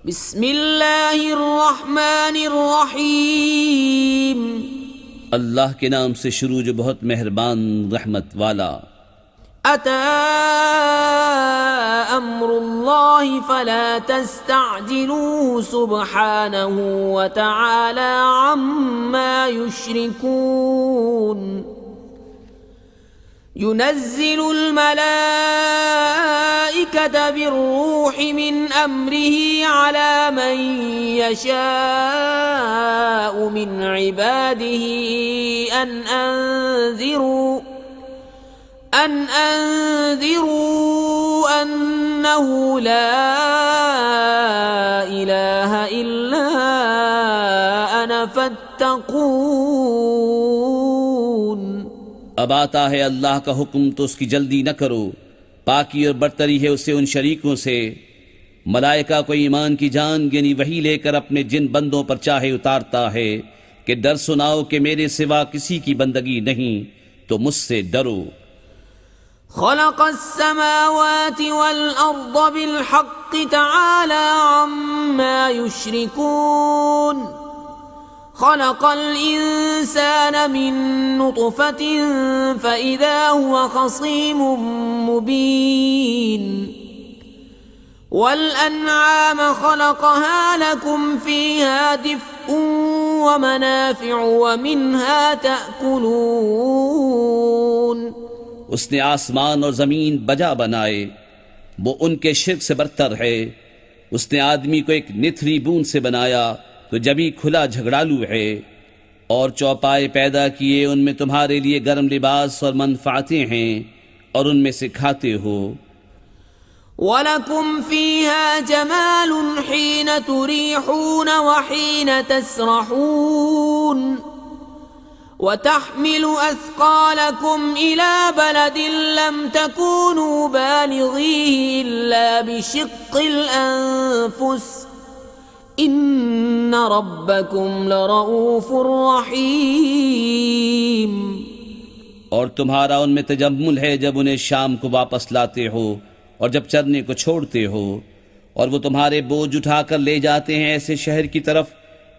بسم اللہ الرحمن الرحیم، اللہ کے نام سے شروع جو بہت مہربان رحمت والا۔ اتی امر اللہ فلا تستعجلوه سبحانہ وتعالی عما یشرکون۔ ينزل الملائكة بالروح من أمره على من يشاء من عباده أن أنذروا أنه لا إله إلا أنا فاتقون۔ اب آتا ہے اللہ کا حکم تو اس کی جلدی نہ کرو، پاکی اور برتری ہے اسے ان شریکوں سے۔ ملائکہ کو ایمان کی جان یعنی وحی لے کر اپنے جن بندوں پر چاہے اتارتا ہے کہ ڈر سناؤ کہ میرے سوا کسی کی بندگی نہیں تو مجھ سے ڈرو۔ خلق السماوات والأرض بالحق تعالى عما يشركون۔ خلق الإنسان من نطفة فإذا هو خصيم مبين۔ والأنعام خلقها لكم فيها دفء ومنافع ومنها تأكلون۔ اس نے آسمان اور زمین بجا بنائے، وہ ان کے شرک سے برتر ہے۔ اس نے آدمی کو ایک نتھری بوند سے بنایا تو جبھی کھلا جھگڑالو ہے، اور چوپائے پیدا کیے، ان میں تمہارے لیے گرم لباس اور منفعتیں ہیں، اور ان میں سے کھاتے ہو۔ وَلَكُمْ فِيهَا جَمَالٌ حِينَ تُرِيحُونَ وَحِينَ تَسْرَحُونَ۔ وَتَحْمِلُ أَثْقَالَكُمْ إِلَى بَلَدٍ لَمْ تَكُونُوا بَالِغِيهِ إِلَّا بِشِقِّ الْأَنفُسِ ان ربکم لرؤوف رحیم۔ اور تمہارا ان میں تجمل ہے جب انہیں شام کو واپس لاتے ہو اور جب چرنے کو چھوڑتے ہو، اور وہ تمہارے بوجھ اٹھا کر لے جاتے ہیں ایسے شہر کی طرف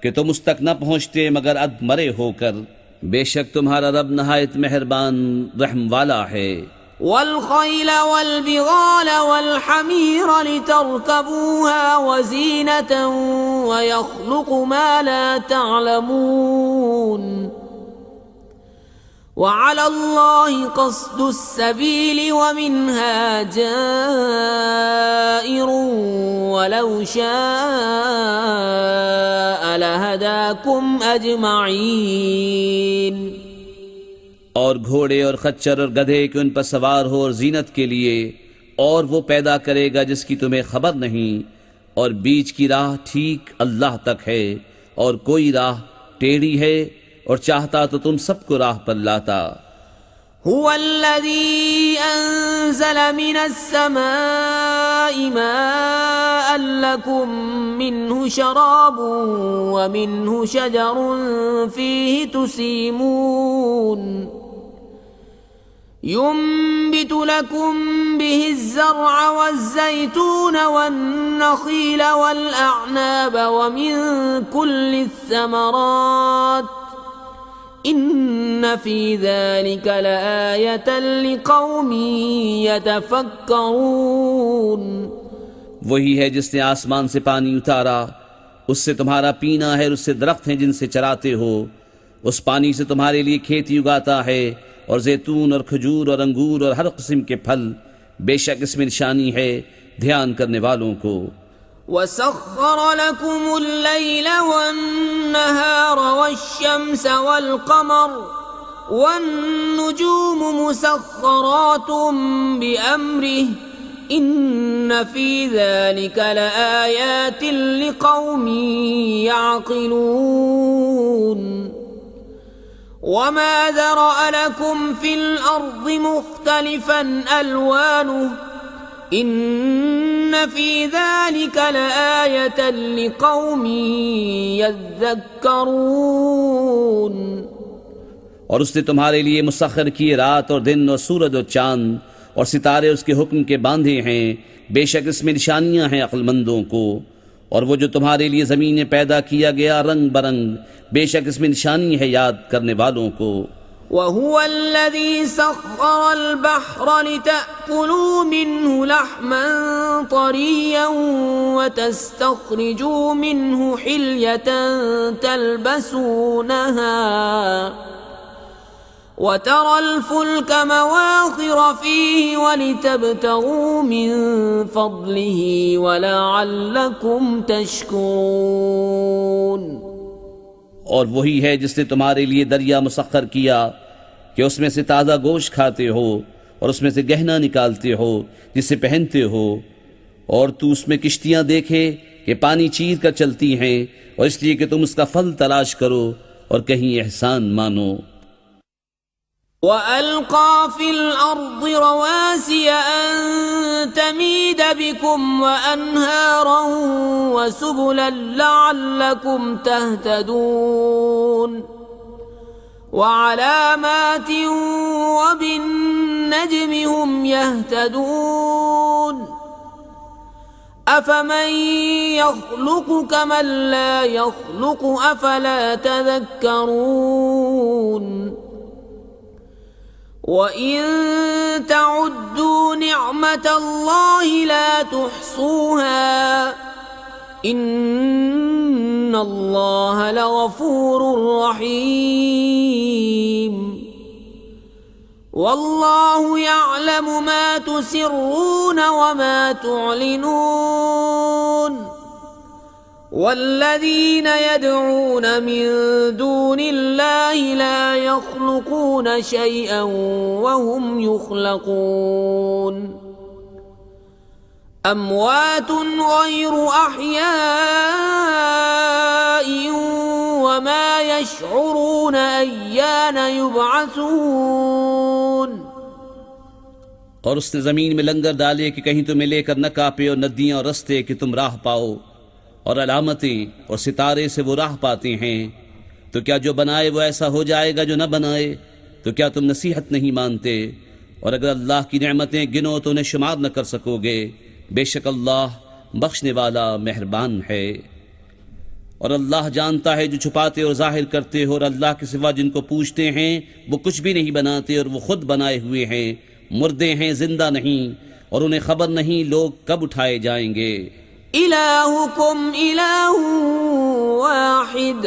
کہ تم اس تک نہ پہنچتے مگر اد مرے ہو کر۔ بے شک تمہارا رب نہایت مہربان رحم والا ہے۔ والخيل والبغال والحمير لتركبوها وزينة ويخلق ما لا تعلمون۔ وعلى الله قصد السبيل ومنها جائر ولو شاء لهداكم أجمعين۔ اور گھوڑے اور خچر اور گدھے کہ ان پر سوار ہو اور زینت کے لیے، اور وہ پیدا کرے گا جس کی تمہیں خبر نہیں، اور بیچ کی راہ ٹھیک اللہ تک ہے، اور کوئی راہ ٹیڑھی ہے، اور چاہتا تو تم سب کو راہ پر لاتا۔ هو الذي أنزل من السماء ماء لكم منه شراب ومنه شجر فيه تسيمون۔ ينبت لكم به الزرع والزيتون والنخيل والأعناب ومن كل الثمرات ان في ذلك لآية لقوم يتفكرون۔ وہی ہے جس نے آسمان سے پانی اتارا، اس سے تمہارا پینا ہے، اور اس سے درخت ہیں جن سے چراتے ہو۔ اس پانی سے تمہارے لیے کھیتی اگاتا ہے، اور زیتون اور کھجور اور انگور اور ہر قسم کے پھل۔ بے شک اس میں نشانی ہے دھیان کرنے والوں کو۔ وَسَخَّرَ لَكُمُ اللَّيْلَ وَالنَّهَارَ وَالشَّمْسَ وَالْقَمَرَ وَالنُّجُومُ مُسَخَّرَاتٌ بِأَمْرِهِ إِنَّ فِي ذَلِكَ لَآيَاتٍ لِقَوْمٍ يَعْقِلُونَ۔ وَمَا ذَرَأَ لَكُمْ فِي الْأَرْضِ مُخْتَلِفًا أَلْوَانُهُ ان فی ذلک لآیۃ لقوم یذکرون۔ اور اس نے تمہارے لیے مسخر کیے رات اور دن اور سورج اور چاند اور ستارے اس کے حکم کے باندھے ہیں، بے شک اس میں نشانیاں ہیں عقل مندوں کو۔ اور وہ جو تمہارے لیے زمینیں پیدا کیا گیا رنگ برنگ، بے شک اس میں نشانی ہے یاد کرنے والوں کو۔ وهو الذي سخر البحر لتأكلوا منه لحما طريا وتستخرجوا منه حلية تلبسونها وترى الفلك مواخر فيه ولتبتغوا من فضله ولعلكم تشكرون۔ اور وہی ہے جس نے تمہارے لیے دریا مسخر کیا کہ اس میں سے تازہ گوشت کھاتے ہو اور اس میں سے گہنا نکالتے ہو جسے پہنتے ہو، اور تو اس میں کشتیاں دیکھے کہ پانی چیر کر چلتی ہیں، اور اس لیے کہ تم اس کا پھل تلاش کرو اور کہیں احسان مانو۔ وَأَلْقَى فِي الْأَرْضِ رَوَاسِيَ أَن تَمِيدَ بِكُمْ وَأَنْهَارًا وَسُبُلًا لَعَلَّكُمْ تَهْتَدُونَ وَعَلَامَاتٍ وَبِالنَّجْمِ هُمْ يَهْتَدُونَ أَفَمَن يَخْلُقُ كَمَن لَّا يَخْلُقُ أَفَلَا تَذَكَّرُونَ وَإِن تَعُدُّوا نِعْمَةَ اللَّهِ لَا تُحْصُوهَا إِنَّ اللَّهَ لَغَفُورٌ رَّحِيمٌ وَاللَّهُ يَعْلَمُ مَا تُسِرُّونَ وَمَا تُعْلِنُونَ والذين يدعون من دون الله لا يخلقون شيئا وهم يخلقون أموات غير أحياء وما يشعرون أيان يبعثون۔ اور اس نے زمین میں لنگر ڈالے کہ کہیں تمہیں لے کر نہ کاپے، اور ندیاں اور رستے کہ تم راہ پاؤ، اور علامتیں اور ستارے سے وہ راہ پاتے ہیں۔ تو کیا جو بنائے وہ ایسا ہو جائے گا جو نہ بنائے؟ تو کیا تم نصیحت نہیں مانتے؟ اور اگر اللہ کی نعمتیں گنو تو انہیں شمار نہ کر سکو گے، بے شک اللہ بخشنے والا مہربان ہے۔ اور اللہ جانتا ہے جو چھپاتے اور ظاہر کرتے ہو، اور اللہ کے سوا جن کو پوچھتے ہیں وہ کچھ بھی نہیں بناتے، اور وہ خود بنائے ہوئے ہیں، مردے ہیں زندہ نہیں، اور انہیں خبر نہیں لوگ کب اٹھائے جائیں گے۔ إلهكم إله واحد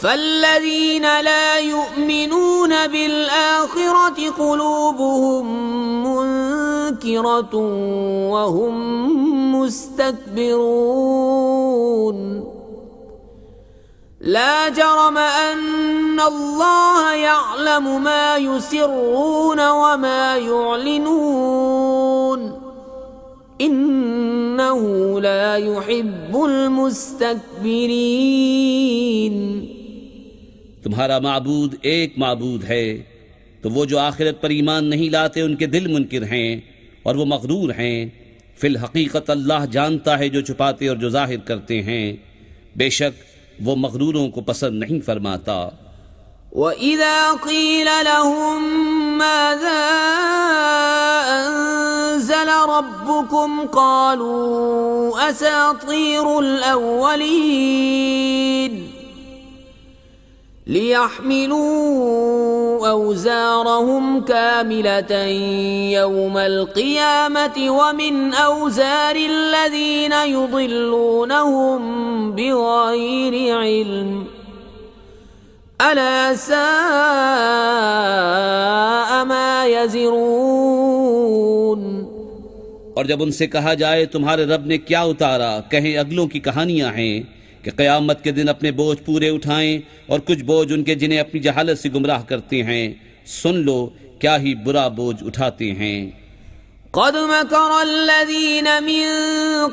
فالذين لا يؤمنون بالآخرة قلوبهم منكرة وهم مستكبرون لا جرم أن الله يعلم ما يسرون وما يعلنون إنه لا يحب المستكبرين۔ تمہارا معبود ایک معبود ہے، تو وہ جو آخرت پر ایمان نہیں لاتے ان کے دل منکر ہیں اور وہ مغرور ہیں۔ فی الحقیقت اللہ جانتا ہے جو چھپاتے اور جو ظاہر کرتے ہیں، بے شک وہ مغروروں کو پسند نہیں فرماتا۔ وَإِذَا قِيلَ لَهُم مَّاذَا أَنزَلَ رَبُّكُمْ قَالُوا أَسَاطِيرُ الْأَوَّلِينَ لِيَحْمِلُوا أَوْزَارَهُمْ كَامِلَةً يَوْمَ الْقِيَامَةِ وَمِنْ أَوْزَارِ الَّذِينَ يُضِلُّونَهُم بِغَيْرِ عِلْمٍ أَلَا سَاءَ مَا يَزِرُونَ۔ اور جب ان سے کہا جائے تمہارے رب نے کیا اتارا، کہیں اگلوں کی کہانیاں ہیں کہ قیامت کے دن اپنے بوجھ پورے اٹھائیں، اور کچھ بوجھ ان کے جنہیں اپنی جہالت سے گمراہ کرتے ہیں۔ سن لو کیا ہی برا بوجھ اٹھاتے ہیں۔ قد مكر الذين من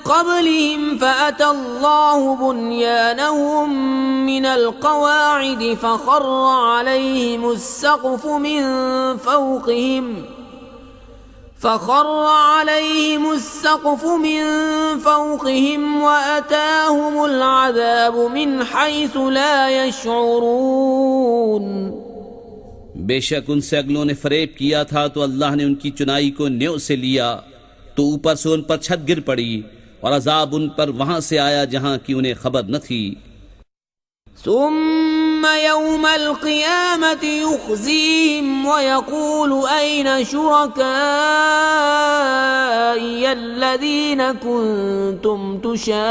قبلهم فأتى الله بنيانهم من القواعد فخر عليهم السقف من فوقهم وأتاهم العذاب من حيث لا يشعرون۔ بے شک ان سے اگلوں نے فریب کیا تھا تو اللہ نے ان کی چنائی کو نیو سے لیا، تو اوپر سے ان پر چھت گر پڑی، اور عذاب ان پر وہاں سے آیا جہاں کی انہیں خبر نہ تھی۔ ثم يوم القيامة يخزيهم ويقول أين شركائي الذين كنتم تشاقون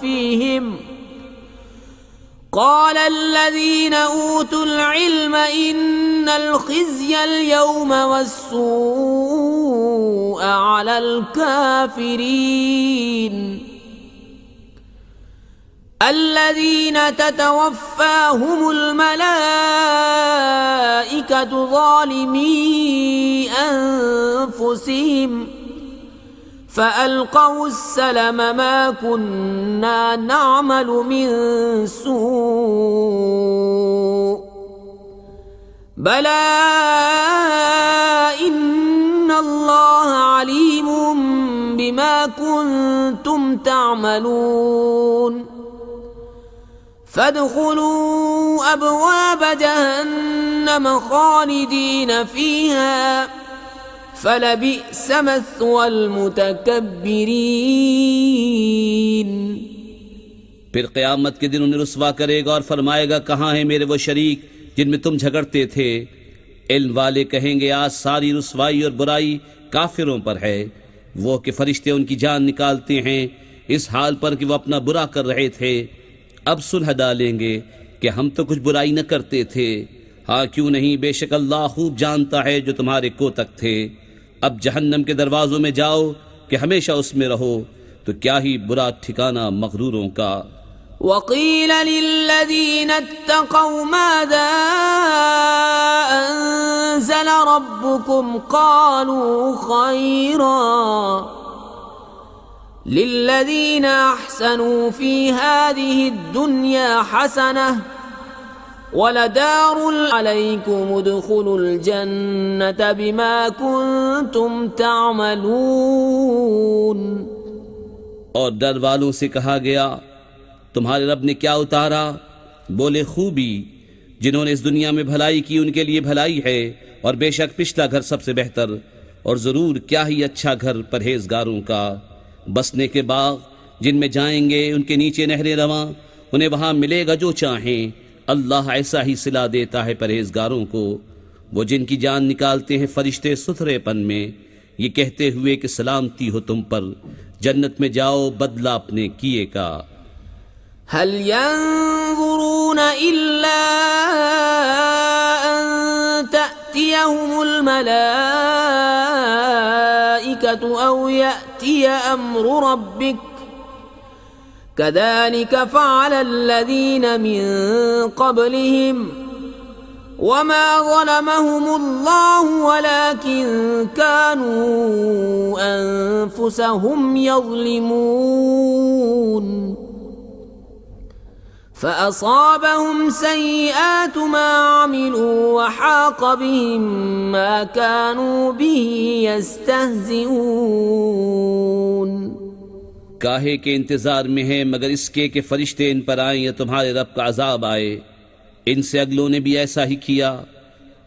فيهم قال الذين أوتوا العلم إن الخزي اليوم والسوء على الكافرين الذين تتوفاهم الملائكة ظالمي أنفسهم فألقوا السلم ما كنا نعمل من سوء بلى إن الله عليم بما كنتم تعملون فادخلوا أبواب جهنم خالدين فيها فلبئس مثوى المتكبرين۔ پھر قیامت کے دن انہیں رسوا کرے گا اور فرمائے گا کہاں ہیں میرے وہ شریک جن میں تم جھگڑتے تھے؟ علم والے کہیں گے آج ساری رسوائی اور برائی کافروں پر ہے، وہ کہ فرشتے ان کی جان نکالتے ہیں اس حال پر کہ وہ اپنا برا کر رہے تھے۔ اب سلح ڈالیں گے کہ ہم تو کچھ برائی نہ کرتے تھے۔ ہاں کیوں نہیں، بے شک اللہ خوب جانتا ہے جو تمہارے کوتک تھے۔ اب جہنم کے دروازوں میں جاؤ کہ ہمیشہ اس میں رہو، تو کیا ہی برا ٹھکانہ مغروروں کا۔ وقيل للذين اتقوا ماذا أنزل ربكم قالوا خيرا للذين أحسنوا في هذه الدنيا حسنة ولدار عليكم ادخلوا الجنة بما كنتم تعملون۔ اور ڈر والوں سے کہا گیا تمہارے رب نے کیا اتارا؟ بولے خوبی، جنہوں نے اس دنیا میں بھلائی کی ان کے لیے بھلائی ہے، اور بے شک پچھلا گھر سب سے بہتر، اور ضرور کیا ہی اچھا گھر پرہیزگاروں کا۔ بسنے کے باغ جن میں جائیں گے ان کے نیچے نہریں رواں، انہیں وہاں ملے گا جو چاہیں۔ اللہ ایسا ہی صلہ دیتا ہے پرہیزگاروں کو۔ وہ جن کی جان نکالتے ہیں فرشتے ستھرے پن میں، یہ کہتے ہوئے کہ سلامتی ہو تم پر، جنت میں جاؤ بدلہ اپنے کیے کا۔ هل ينظرون إلا أن تأتيهم الملائكة أو يأتي أمر ربك كذلك فعل الذين من قبلهم وما ظلمهم الله ولكن كانوا أنفسهم يظلمون فأصابهم سيئات ما عملوا وحاق بهم ما كانوا به يستهزئون۔ کاہے کے انتظار میں ہے مگر اس کے کہ فرشتے ان پر آئیں یا تمہارے رب کا عذاب آئے۔ ان سے اگلوں نے بھی ایسا ہی کیا،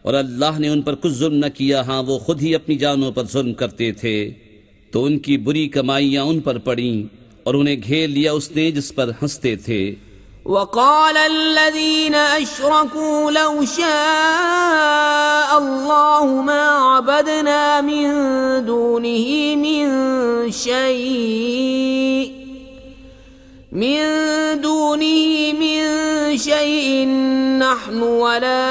اور اللہ نے ان پر کچھ ظلم نہ کیا، ہاں وہ خود ہی اپنی جانوں پر ظلم کرتے تھے، تو ان کی بری کمائیاں ان پر پڑیں اور انہیں گھیر لیا اس نے جس پر ہنستے تھے۔ وقال الذين أشركوا لو شاء الله ما عبدنا من دونه من شيء نحن ولا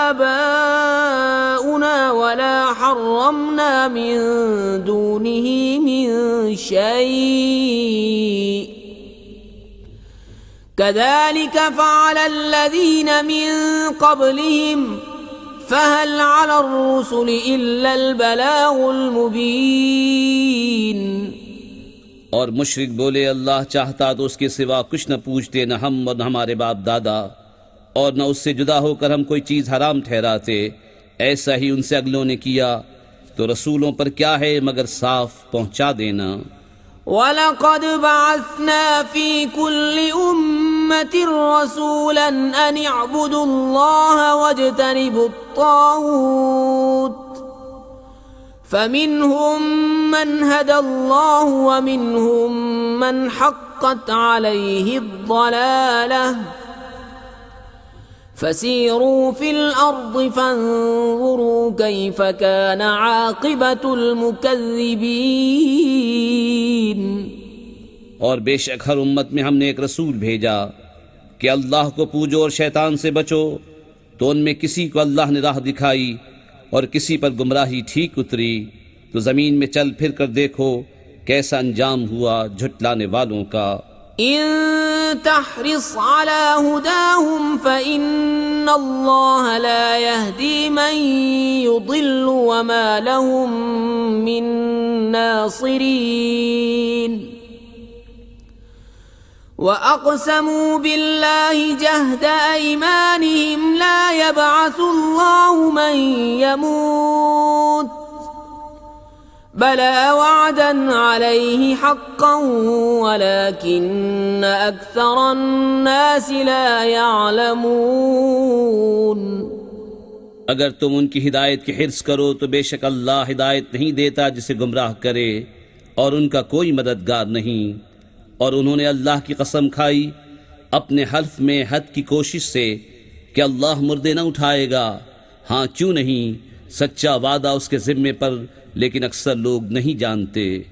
آباؤنا ولا حرمنا من دونه من شيء كذلك فعل الذين من قبلهم فهل على الرسل إلا البلاغ المبين۔ اور مشرک بولے اللہ چاہتا تو اس کے سوا کچھ نہ پوچھتے، نہ ہم اور نہ ہمارے باپ دادا، اور نہ اس سے جدا ہو کر ہم کوئی چیز حرام ٹھہراتے۔ ایسا ہی ان سے اگلوں نے کیا، تو رسولوں پر کیا ہے مگر صاف پہنچا دینا۔ وَلَقَدْ بَعَثْنَا فِي كُلِّ أُمَّةٍ رَسُولًا أَنِ اعْبُدُوا اللَّهَ وَاجْتَنِبُوا الطَّاغُوتَ فمنهم من هدى الله ومنهم من حقت عليه الضلالة فسيروا في الأرض فانظروا كيف كان عاقبة المكذبين۔ اور بے شک ہر امت میں ہم نے ایک رسول بھیجا کہ اللہ کو پوجو اور شیطان سے بچو، تو ان میں کسی کو اللہ نے راہ دکھائی اور کسی پر گمراہی ٹھیک اتری، تو زمین میں چل پھر کر دیکھو کیسا انجام ہوا جھٹلانے والوں کا۔ ان تحرص على هداهم فإن الله لا يهدي من يضل وما لهم من ناصرين۔ وَأَقْسَمُوا بِاللَّهِ جَهْدَ أَيْمَانِهِمْ لَا يَبْعَثُ اللَّهُ مَن يَمُوتُ بَلَىٰ وَعْدًا عَلَيْهِ حَقًّا وَلَٰكِنَّ أَكْثَرَ النَّاسِ لَا يَعْلَمُونَ۔ اگر تم ان کی ہدایت کی حرص کرو تو بے شک اللہ ہدایت نہیں دیتا جسے گمراہ کرے، اور ان کا کوئی مددگار نہیں۔ اور انہوں نے اللہ کی قسم کھائی اپنے حلف میں حد کی کوشش سے کہ اللہ مردے نہ اٹھائے گا، ہاں کیوں نہیں، سچا وعدہ اس کے ذمے پر، لیکن اکثر لوگ نہیں جانتے۔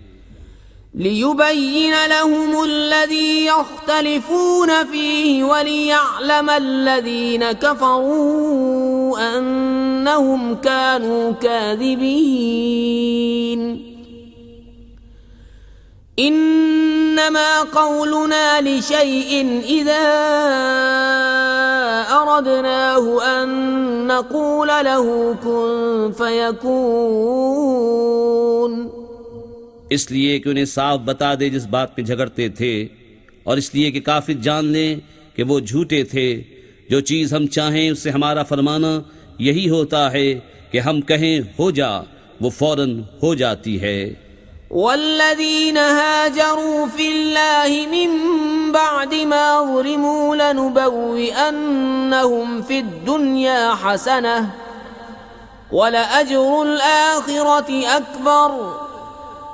لِيُبَيِّنَ لَهُمُ الَّذِي يَخْتَلِفُونَ فِيهِ وَلِيَعْلَمَ الَّذِينَ كَفَرُوا أَنَّهُمْ كَانُوا كَاذِبِينَ۔ انما قولنا لشيء اذا اردناه ان نقول له كن فيكون۔ اس لیے کہ انہیں صاف بتا دے جس بات پہ جھگڑتے تھے، اور اس لیے کہ کافر جان لیں کہ وہ جھوٹے تھے۔ جو چیز ہم چاہیں اس سے ہمارا فرمانا یہی ہوتا ہے کہ ہم کہیں ہو جا، وہ فوراً ہو جاتی ہے۔ والذين هاجروا في الله من بعد ما ظلموا لنبوئنهم في الدنيا حسنة ولأجر الآخرة أكبر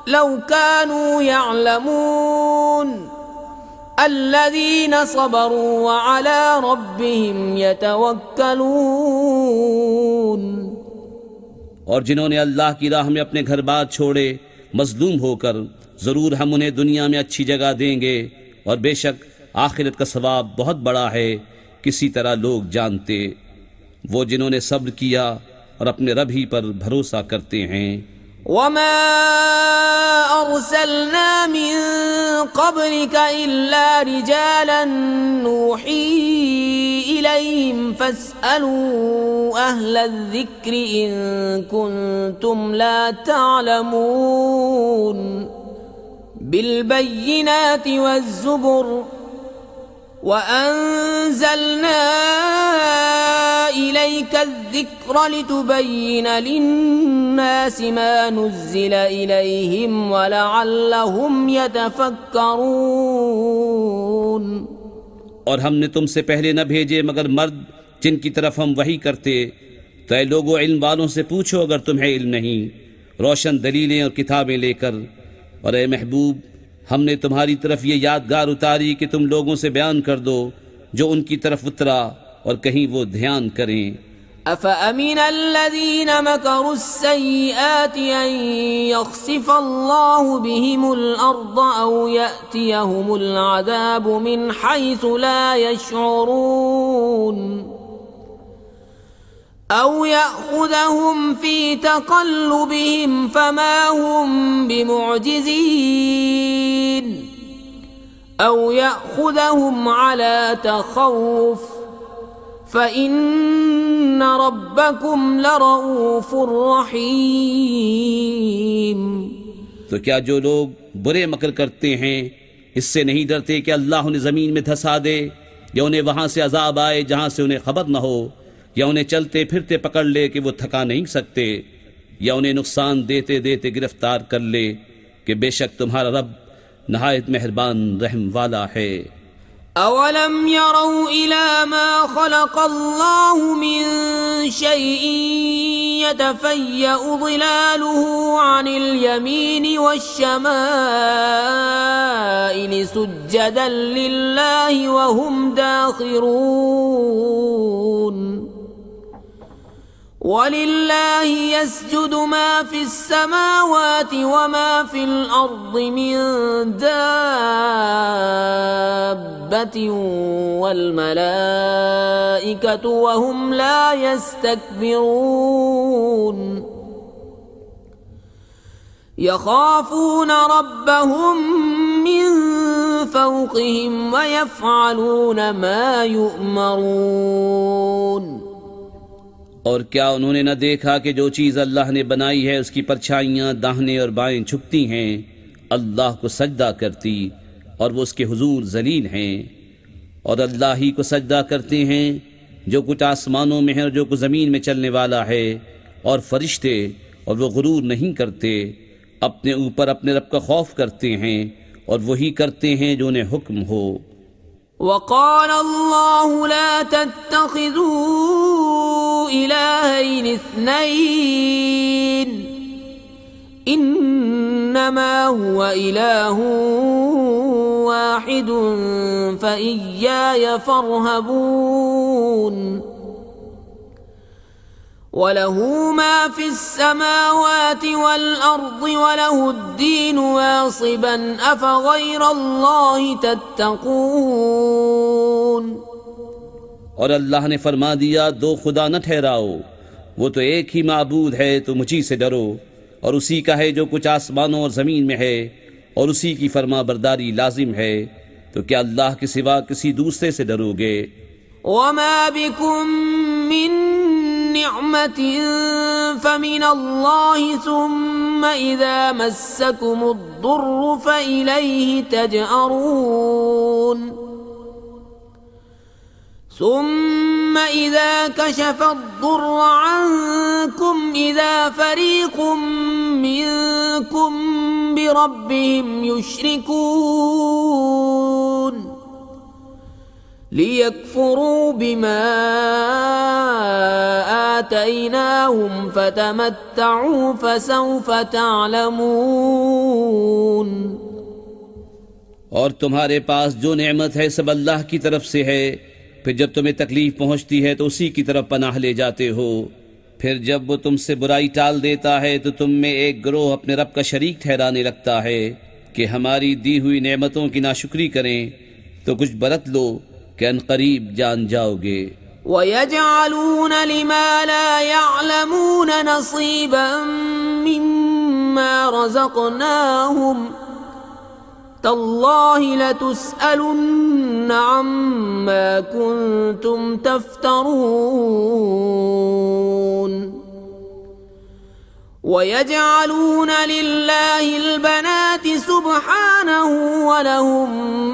لو كانوا يعلمون الذين صبروا وعلى ربهم يتوكلون۔ اور جنہوں نے اللہ کی راہ میں اپنے گھر بار چھوڑے مظلوم ہو کر، ضرور ہم انہیں دنیا میں اچھی جگہ دیں گے، اور بے شک آخرت کا ثواب بہت بڑا ہے، کسی طرح لوگ جانتے۔ وہ جنہوں نے صبر کیا اور اپنے رب ہی پر بھروسہ کرتے ہیں۔ وما ارسلنا من قبلك الا رجالا نوحي اليهم فاسالوا اهل الذكر ان كنتم لا تعلمون بالبينات والزبر وأنزلنا إليك الذكر لتبين للناس ما نزل إليهم ولعلهم يتفكرون۔ اور ہم نے تم سے پہلے نہ بھیجے مگر مرد جن کی طرف ہم وحی کرتے، تو اے لوگوں علم والوں سے پوچھو اگر تمہیں علم نہیں، روشن دلیلیں اور کتابیں لے کر۔ اور اے محبوب، ہم نے تمہاری طرف یہ یادگار اتاری کہ تم لوگوں سے بیان کر دو جو ان کی طرف اترا، اور کہیں وہ دھیان کریں۔ أَفَأَمِنَ الَّذِينَ مَكَرُوا السَّيِّئَاتِ أَن يَخْسِفَ اللَّهُ بِهِمُ الْأَرْضَ أَوْ يَأْتِيَهُمُ الْعَذَابُ مِنْ حَيْثُ لَا يَشْعُرُونَ أَوْ يَأْخُذَهُمْ فِي تَقَلُّبِهِمْ فَمَا هُمْ بِمُعْجِزِينَ أَوْ يَأْخُذَهُمْ عَلَى تَخَوُّفٍ فَإِنَّ رَبَّكُمْ لَرَءُوفٌ رَحِيمٌ۔ تو کیا جو لوگ برے مکر کرتے ہیں اس سے نہیں ڈرتے کہ اللہ انہیں زمین میں دھسا دے، یا انہیں وہاں سے عذاب آئے جہاں سے انہیں خبر نہ ہو، یا انہیں چلتے پھرتے پکڑ لے کہ وہ تھکا نہیں سکتے، یا انہیں نقصان دیتے دیتے گرفتار کر لے، کہ بے شک تمہارا رب نہایت مہربان رحم والا ہے۔ أولم يروا إلى ما خلق الله من شيء يتفيأ ظلاله عن اليمين والشمائل سجدا لله وهم داخرون وَلِلَّهِ يَسْجُدُ مَا فِي السَّمَاوَاتِ وَمَا فِي الْأَرْضِ مِن دَابَّةٍ وَالْمَلَائِكَةُ وَهُمْ لَا يَسْتَكْبِرُونَ يَخَافُونَ رَبَّهُم مِّن فَوْقِهِمْ وَيَفْعَلُونَ مَا يُؤْمَرُونَ اور کیا انہوں نے نہ دیکھا کہ جو چیز اللہ نے بنائی ہے اس کی پرچھائیاں داہنے اور بائیں جھکتی ہیں، اللہ کو سجدہ کرتی، اور وہ اس کے حضور ذلیل ہیں، اور اللہ ہی کو سجدہ کرتے ہیں جو کچھ آسمانوں میں ہے اور جو کچھ زمین میں چلنے والا ہے، اور فرشتے، اور وہ غرور نہیں کرتے، اپنے اوپر اپنے رب کا خوف کرتے ہیں، اور وہی کرتے ہیں جو انہیں حکم ہو۔ وقال الله لا تتخذوا إلهين اثنين إنما هو إله واحد فإياي فارهبون وَلَهُ مَا فِي السَّمَاوَاتِ وَالْأَرْضِ وَلَهُ الدِّينُ وَاصِبًا أَفَغَيْرَ اللَّهِ تَتَّقُونَ۔ اور اللہ نے فرما دیا دو خدا نہ ٹھہراؤ، وہ تو ایک ہی معبود ہے، تو مجھی سے ڈرو، اور اسی کا ہے جو کچھ آسمانوں اور زمین میں ہے، اور اسی کی فرما برداری لازم ہے، تو کیا اللہ کے سوا کسی دوسرے سے ڈرو گے؟ وَمَا بِكُم مِّن نِّعْمَةٍ فَمِنَ اللَّهِ ثُمَّ إِذَا مَسَّكُمُ الضُّرُّ فَإِلَيْهِ تَجْأَرُونَ ثُمَّ إِذَا كَشَفَ الضُّرَّ عَنكُمْ إِذَا فَرِيقٌ مِّنكُم بِرَبِّهِمْ يُشْرِكُونَ لِيَكْفُرُوا بِمَا آتَيْنَاهُمْ فَتَمَتَّعُوا فَسَوْفَ تَعْلَمُونَ۔ اور تمہارے پاس جو نعمت ہے سب اللہ کی طرف سے ہے، پھر جب تمہیں تکلیف پہنچتی ہے تو اسی کی طرف پناہ لے جاتے ہو، پھر جب وہ تم سے برائی ٹال دیتا ہے تو تم میں ایک گروہ اپنے رب کا شریک ٹھہرانے لگتا ہے کہ ہماری دی ہوئی نعمتوں کی ناشکری کریں، تو کچھ برت لو کہ ان قریب جان جاؤ گے۔ وَيَجْعَلُونَ لِمَا لَا يَعْلَمُونَ نَصِيبًا مِّمَّا رَزَقْنَاهُمْ تَاللَّهِ لَتُسْأَلُنَّ عَمَّا كُنتُمْ تَفْتَرُونَ وَيَجْعَلُونَ لِلَّهِ الْبَنَاتِ سُبْحَانَهُ وَلَهُم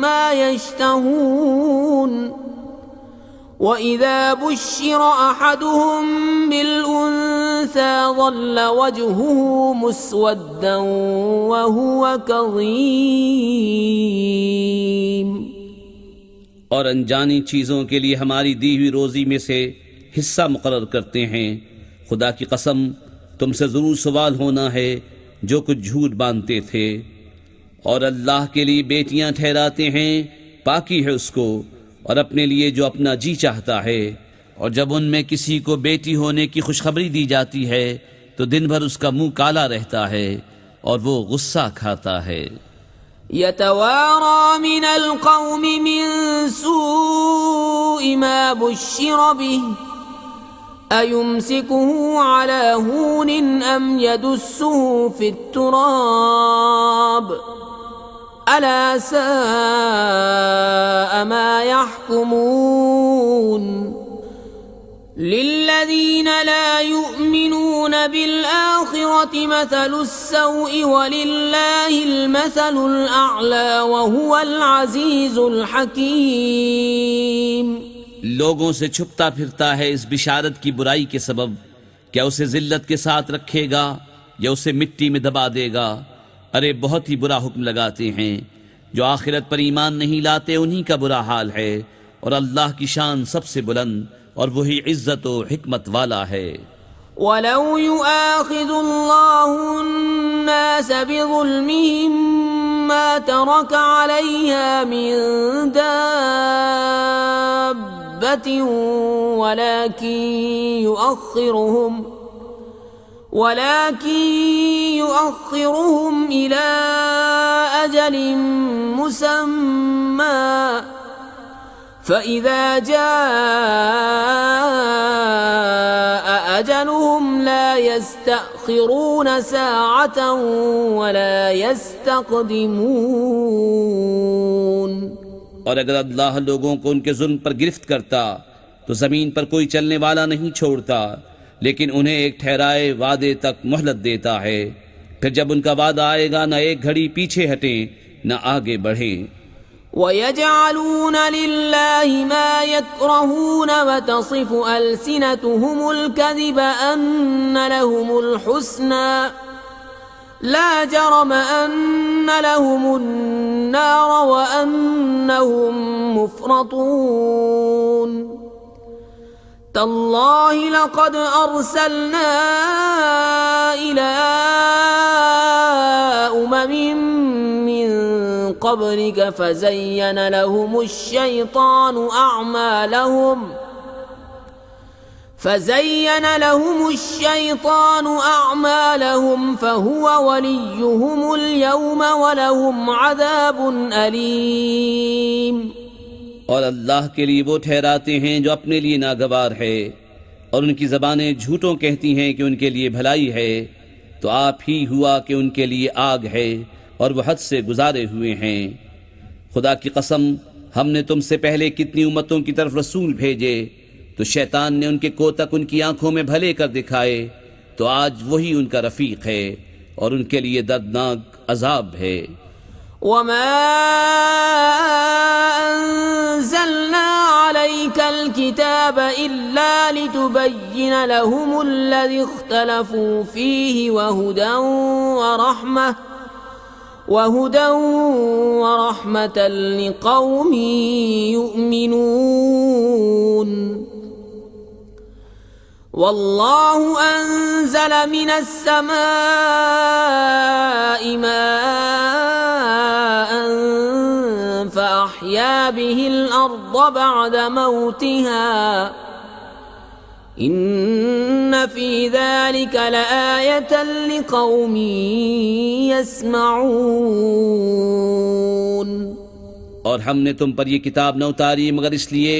مَّا يَشْتَهُونَ وَإِذَا بُشِّرَ أَحَدُهُم بِالْأُنثَىٰ ظَلَّ وَجْهُهُ مُسْوَدًّا وَهُوَ كَظِيمٌ۔ اور انجانی چیزوں کے لیے ہماری دی ہوئی روزی میں سے حصہ مقرر کرتے ہیں، خدا کی قسم تم سے ضرور سوال ہونا ہے جو کچھ جھوٹ باندھتے تھے، اور اللہ کے لیے بیٹیاں ٹھہراتے ہیں، پاکی ہے اس کو، اور اپنے لیے جو اپنا جی چاہتا ہے، اور جب ان میں کسی کو بیٹی ہونے کی خوشخبری دی جاتی ہے تو دن بھر اس کا منہ کالا رہتا ہے اور وہ غصہ کھاتا ہے۔ يَتَوَارَى مِنَ الْقَوْمِ مِنْ سُوءِ مَا بُشِّرَ بِهِ أَيُمْسِكُهُ عَلَى هُونٍ أَمْ يَدُسُّهُ فِي التُّرَابِ أَلَا سَاءَ مَا يَحْكُمُونَ۔ لِلَّذِينَ لَا يُؤْمِنُونَ بِالْآخِرَةِ مَثَلُ السَّوْءِ وَلِلَّهِ الْمَثَلُ الْأَعْلَى وَهُوَ الْعَزِيزُ الْحَكِيمُ۔ لوگوں سے چھپتا پھرتا ہے اس بشارت کی برائی کے سبب، کیا اسے ذلت کے ساتھ رکھے گا یا اسے مٹی میں دبا دے گا؟ ارے بہت ہی برا حکم لگاتے ہیں، جو آخرت پر ایمان نہیں لاتے انہی کا برا حال ہے، اور اللہ کی شان سب سے بلند اور وہی عزت و حکمت والا ہے۔ وَلَوْ يُؤَاخِذُ اللَّهُ النَّاسَ بِظُلْمِهِمْ مَا تَرَكَ عَلَيْهَا مِن دَابَّةٍ وَلَكِنْ يُؤَخِّرُهُمْ إِلَى أَجَلٍ مُّسَمًّى فَإِذَا جَاءَ أَجَلُهُمْ لَا يَسْتَأْخِرُونَ سَاعَةً وَلَا يَسْتَقْدِمُونَ۔ اور اگر اللہ لوگوں کو ان کے ظلم پر گرفت کرتا تو زمین پر کوئی چلنے والا نہیں چھوڑتا، لیکن انہیں ایک ٹھہرائے وعدے تک مہلت دیتا ہے، پھر جب ان کا وعدہ آئے گا نہ ایک گھڑی پیچھے ہٹیں نہ آگے بڑھیں۔ وَيَجْعَلُونَ لِلَّهِ مَا يَكْرَهُونَ وَتَصِفُ أَلْسِنَتُهُمُ الْكَذِبَ أَنَّ لَهُمُ الْحُسْنَى لَا جَرَمَ أَنَّ لَهُمُ النَّارَ وَأَنَّهُمْ مُفْرَطُونَ۔ تَاللَّهِ لَقَدْ أَرْسَلْنَا إِلَىٰ أُمَمٍ مِّن قَبْلِكَ فَزَيَّنَ لَهُمُ الشَّيْطَانُ أَعْمَالَهُمْ فَهُوَ وَلِيُّهُمُ الْيَوْمَ وَلَهُمْ عَذَابٌ أَلِيمٌ۔ اور اللہ کے لیے وہ ٹھہراتے ہیں جو اپنے لیے ناگوار ہے، اور ان کی زبانیں جھوٹوں کہتی ہیں کہ ان کے لیے بھلائی ہے، تو آپ ہی ہوا کہ ان کے لیے آگ ہے اور وہ حد سے گزارے ہوئے ہیں۔ خدا کی قسم، ہم نے تم سے پہلے کتنی امتوں کی طرف رسول بھیجے، تو شیطان نے ان کے کوتک ان کی آنکھوں میں بھلے کر دکھائے، تو آج وہی ان کا رفیق ہے اور ان کے لیے دردناک عذاب ہے۔ وَمَا أَنزَلْنَا عَلَيْكَ الْكِتَابَ إِلَّا لِتُبَيِّنَ لَهُمُ الَّذِي اخْتَلَفُوا فِيهِ وَهُدًى وَرَحْمَةً لِقَوْمٍ يُؤْمِنُونَ۔ وَاللَّهُ أَنزَلَ مِنَ السَّمَاءِ مَاءً فَأَحْيَا بِهِ الْأَرْضَ بَعْدَ مَوْتِهَا إِنَّ فِي ذَلِكَ لَآيَةً لِقَوْمٍ يَسْمَعُونَ۔ اور ہم نے تم پر یہ کتاب نہ اتاری مگر اس لیے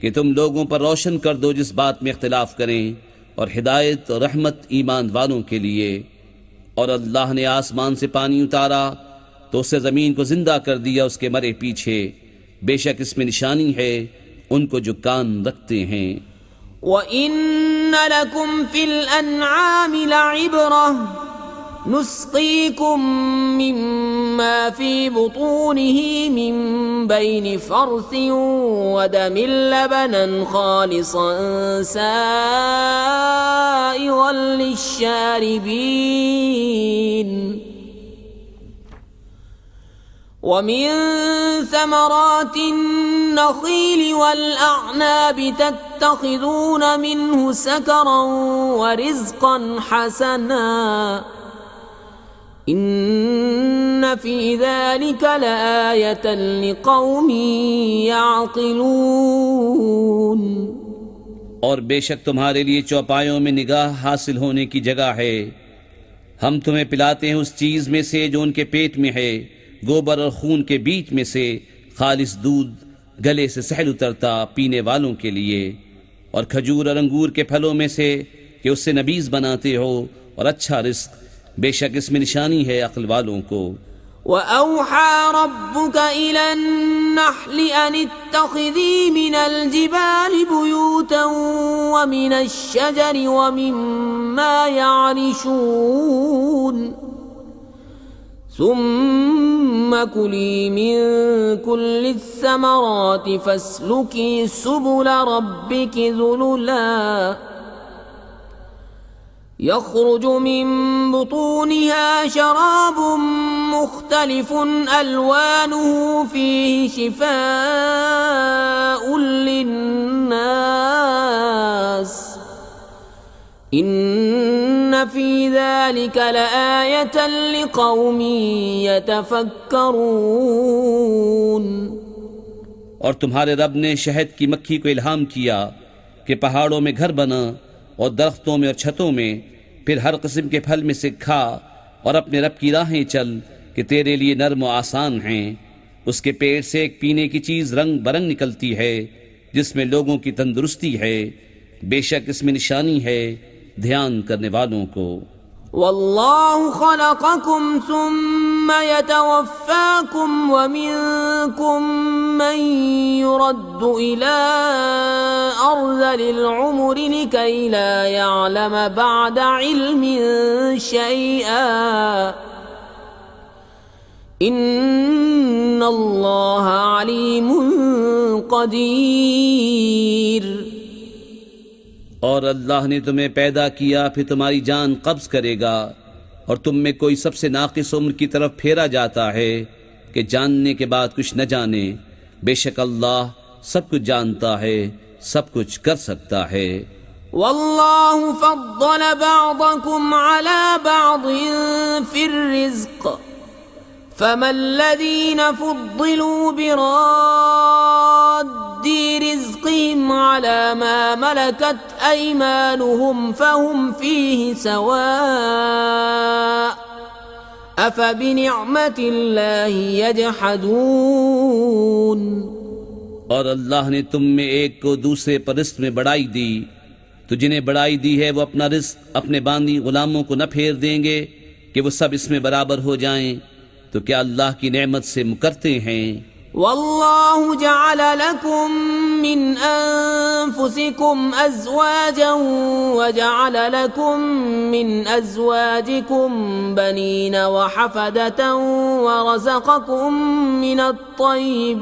کہ تم لوگوں پر روشن کر دو جس بات میں اختلاف کریں، اور ہدایت اور رحمت ایمان والوں کے لیے۔ اور اللہ نے آسمان سے پانی اتارا تو اس سے زمین کو زندہ کر دیا اس کے مرے پیچھے، بے شک اس میں نشانی ہے ان کو جو کان رکھتے ہیں۔ وَإِنَّ لَكُمْ فِي الْأَنْعَامِ لَعِبْرَةً نُسْقِيكُم مِّمَّا فِي بُطُونِهِ مِن بَيْنِ فَرْثٍ وَدَمٍ لَبَنًا خَالِصًا سَائِغًا لِلشَّارِبِينَ وَمِن ثَمَرَاتِ النَّخِيلِ وَالْأَعْنَابِ تَتَّخِذُونَ مِنْهُ سَكَرًا وَرِزْقًا حَسَنًا إِنَّ فِي ذَلِكَ لَآيَةً لِقَوْمٍ يَعْقِلُونَ۔ اور بے شک تمہارے لیے چوپایوں میں نگاہ حاصل ہونے کی جگہ ہے، ہم تمہیں پلاتے ہیں اس چیز میں سے جو ان کے پیٹ میں ہے، گوبر اور خون کے بیچ میں سے خالص دودھ گلے سے سہل اترتا پینے والوں کے لیے، اور کھجور اور انگور کے پھلوں میں سے کہ اس سے نبیذ بناتے ہو، اور اچھا رزق، بے شک اس میں نشانی ہے عقل والوں کو۔ وَأَوْحَى رَبُّكَ إِلَى النَّحْلِ أَنِ اتَّخِذِي مِنَ الْجِبَالِ بُيُوتًا وَمِنَ الشَّجَرِ وَمِمَّا يَعْرِشُونَ ثُمَّ كُلِي مِن كُلِّ الثَّمَرَاتِ فَاسْلُكِي سُبُلَ رَبِّكِ ذُلُلًا يَخْرُجُ مِن بُطُونِهَا شَرَابٌ مختلف ألوانه فيه شفاء للناس إن في ذلك لآية لقوم يتفكرون۔ اور تمہارے رب نے شہد کی مکھی کو الہام کیا کہ پہاڑوں میں گھر بنا اور درختوں میں اور چھتوں میں، پھر ہر قسم کے پھل میں سے کھا اور اپنے رب کی راہیں چل کہ تیرے لیے نرم و آسان ہیں۔ اس کے پیٹ سے ایک پینے کی چیز رنگ برنگ نکلتی ہے جس میں لوگوں کی تندرستی ہے، بے شک اس میں نشانی ہے دھیان کرنے والوں کو۔ والله خلقكم ثم يتوفاكم ومنكم من يرد إلى أرذل العمر لكي لا يعلم بعد علم شيئا إن الله عليم قدير۔ اور اللہ نے تمہیں پیدا کیا پھر تمہاری جان قبض کرے گا، اور تم میں کوئی سب سے ناقص عمر کی طرف پھیرا جاتا ہے کہ جاننے کے بعد کچھ نہ جانے۔ بے شک اللہ سب کچھ جانتا ہے، سب کچھ کر سکتا ہے۔ والله فضل بعضكم على بعض في الرزق فما الذين فضلوا براد رزقهم على ما ملكت أيمانهم فهم فيه سواء أفبنعمة الله يجحدون۔ اور اللہ نے تم میں ایک کو دوسرے پر رزق میں بڑائی دی، تو جنہیں بڑائی دی ہے وہ اپنا رزق اپنے باندی غلاموں کو نہ پھیر دیں گے کہ وہ سب اس میں برابر ہو جائیں، تو کیا اللہ کی نعمت سے مکرتے ہیں؟ والله جعل لكم من أنفسكم أزواجا وجعل لكم من أزواجكم بنين وحفدة ورزقكم من الطيبات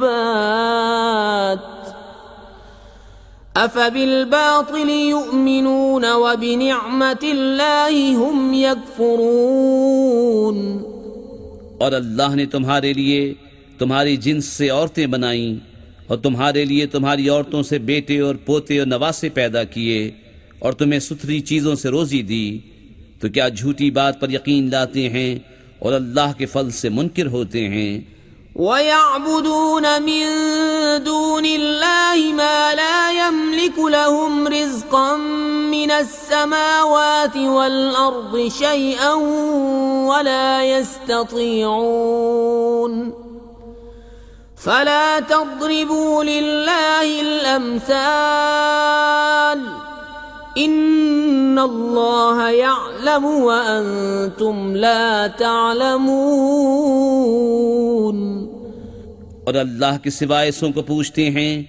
أفبالباطل يؤمنون وبنعمة الله هم يكفرون۔ اور اللہ نے تمہارے لیے تمہاری جنس سے عورتیں بنائیں اور تمہارے لیے تمہاری عورتوں سے بیٹے اور پوتے اور نواسے پیدا کیے اور تمہیں ستھری چیزوں سے روزی دی، تو کیا جھوٹی بات پر یقین لاتے ہیں اور اللہ کے فضل سے منکر ہوتے ہیں؟ وَيَعْبُدُونَ مِن دُونِ اللَّهِ مَا لَا يَمْلِكُ لَهُمْ رِزْقًا مِّنَ السَّمَاوَاتِ وَالْأَرْضِ شَيْئًا وَلَا يَسْتَطِيعُونَ فَلَا تَضْرِبُوا لِلَّهِ الْأَمْثَالَ إِنَّ اللَّهَ يَعْلَمُ وَأَنْتُمْ لَا تَعْلَمُونَ۔ اور اللہ کے سوائے ایسوں کو پوچھتے ہیں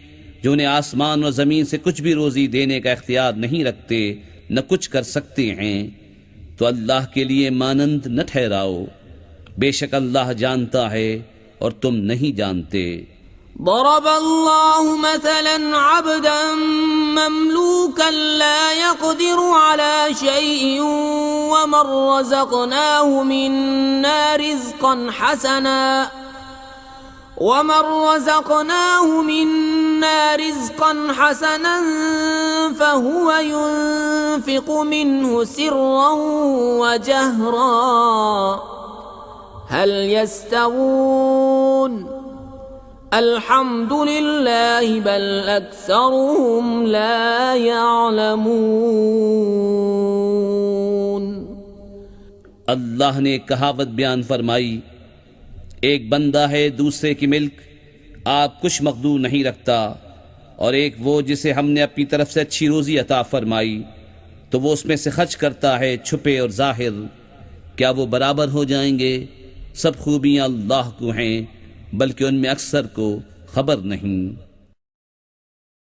جو انہیں آسمان اور زمین سے کچھ بھی روزی دینے کا اختیار نہیں رکھتے نہ کچھ کر سکتے ہیں، تو اللہ کے لیے مانند نہ ٹھہراؤ، بے شک اللہ جانتا ہے اور تم نہیں جانتے۔ ضرب الله مثلا عبدا مملوكا لا يقدر على شيء ومن رزقناه منا رزقا حسنا فهو ينفق منه سرا وجهرا هل يستوون الحمد لله بل أكثرهم لا يعلمون۔ اللہ نے ایک کہاوت بیان فرمائی، ایک بندہ ہے دوسرے کی ملک، آپ کچھ مقدور نہیں رکھتا، اور ایک وہ جسے ہم نے اپنی طرف سے اچھی روزی عطا فرمائی تو وہ اس میں سے خرچ کرتا ہے چھپے اور ظاہر، کیا وہ برابر ہو جائیں گے؟ سب خوبیاں اللہ کو ہیں، بلکہ ان میں اکثر کو خبر نہیں۔